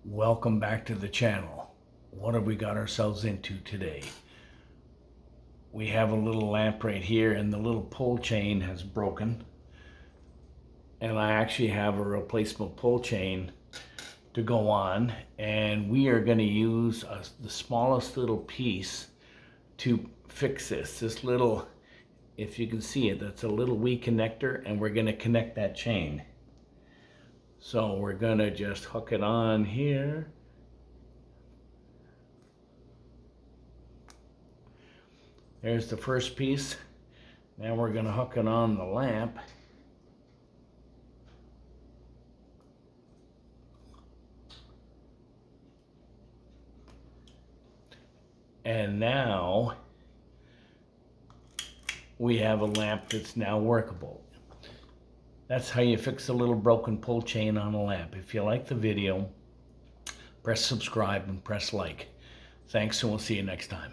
Welcome back to the channel. What have we got ourselves into today? We have a little lamp right here and the little pull chain has broken. And I actually have a replacement pull chain to go on, and we are going to use the smallest little piece to fix this. This little, if you can see it, that's a little wee connector, and we're going to connect that chain. So we're going to just hook it on here. There's the first piece. Now we're going to hook it on the lamp. And now we have a lamp that's now workable. That's how you fix a little broken pull chain on a lamp. If you like the video, press subscribe and press like. Thanks, and we'll see you next time.